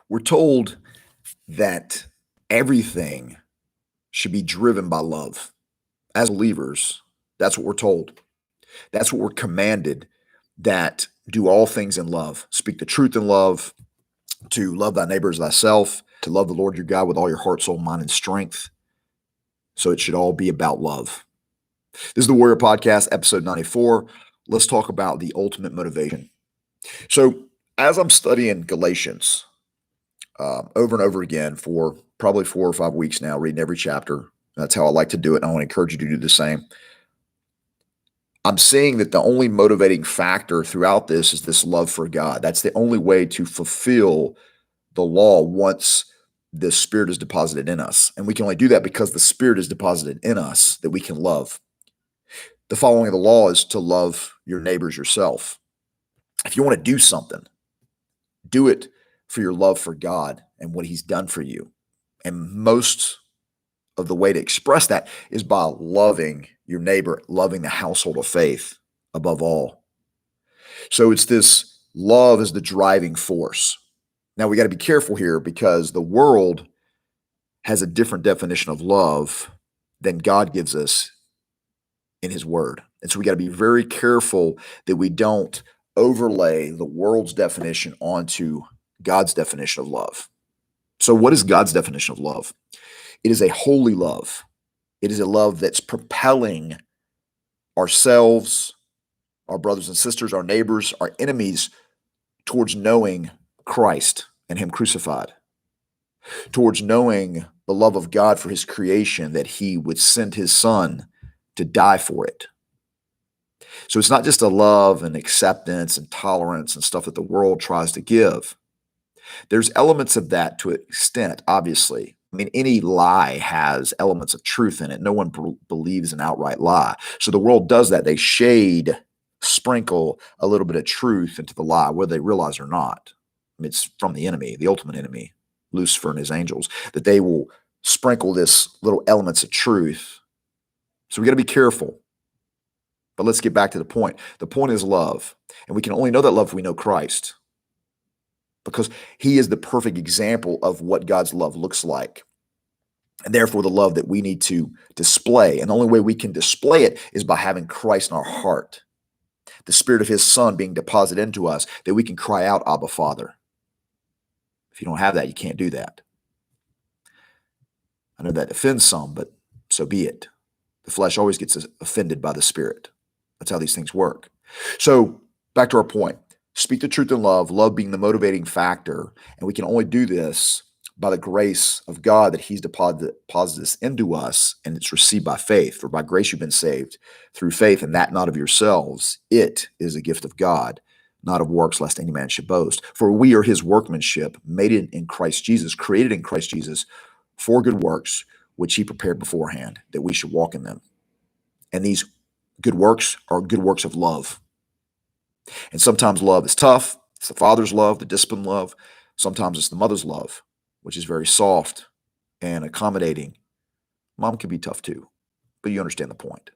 We're told that everything should be driven by love. As believers, that's what we're told. That's what we're commanded, that do all things in love. Speak the truth in love, to love thy neighbor as thyself, to love the Lord your God with all your heart, soul, mind, and strength. So it should all be about love. This is the Warrior Podcast, episode 94. Let's talk about the ultimate motivation. So, as I'm studying Galatians over and over again for probably 4 or 5 weeks now, reading every chapter, that's how I like to do it, and I want to encourage you to do the same. I'm seeing that the only motivating factor throughout this is this love for God. That's the only way to fulfill the law once the Spirit is deposited in us. And we can only do that because the Spirit is deposited in us that we can love. The following of the law is to love your neighbors yourself. If you want to do something, do it for your love for God and what He's done for you. And most of the way to express that is by loving your neighbor, loving the household of faith above all. So it's this love as the driving force. Now we got to be careful here because the world has a different definition of love than God gives us in His Word. And so we got to be very careful that we don't overlay the world's definition onto God's definition of love. So what is God's definition of love? It is a holy love. It is a love that's propelling ourselves, our brothers and sisters, our neighbors, our enemies towards knowing Christ and Him crucified, towards knowing the love of God for His creation, that He would send His Son to die for it. So it's not just a love and acceptance and tolerance and stuff that the world tries to give. There's elements of that to an extent, obviously. I mean, any lie has elements of truth in it. No one believes an outright lie. So the world does that. They sprinkle a little bit of truth into the lie, whether they realize it or not. I mean, it's from the enemy, the ultimate enemy, Lucifer and his angels, that they will sprinkle this little elements of truth. So we got to be careful. But let's get back to the point. The point is love. And we can only know that love if we know Christ, because He is the perfect example of what God's love looks like. And therefore, the love that we need to display. And the only way we can display it is by having Christ in our heart, the Spirit of His Son being deposited into us, that we can cry out, Abba, Father. If you don't have that, you can't do that. I know that offends some, but so be it. The flesh always gets offended by the Spirit. That's how these things work. So back to our point. Speak the truth in love, love being the motivating factor. And we can only do this by the grace of God that He's deposited this into us, and it's received by faith. For by grace you've been saved through faith, and that not of yourselves. It is a gift of God, not of works, lest any man should boast. For we are His workmanship, made in Christ Jesus, created in Christ Jesus for good works, which He prepared beforehand, that we should walk in them. And these good works are good works of love. And sometimes love is tough. It's the father's love, the disciplined love. Sometimes it's the mother's love, which is very soft and accommodating. Mom can be tough too, but you understand the point.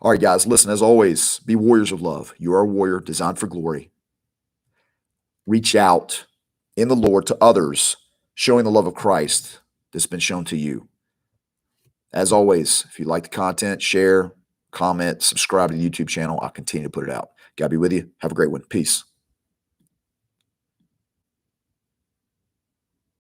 All right, guys, listen, as always, be warriors of love. You are a warrior designed for glory. Reach out in the Lord to others, showing the love of Christ that's been shown to you. As always, if you like the content, share, comment, subscribe to the YouTube channel. I'll continue to put it out. God be with you. Have a great one. Peace.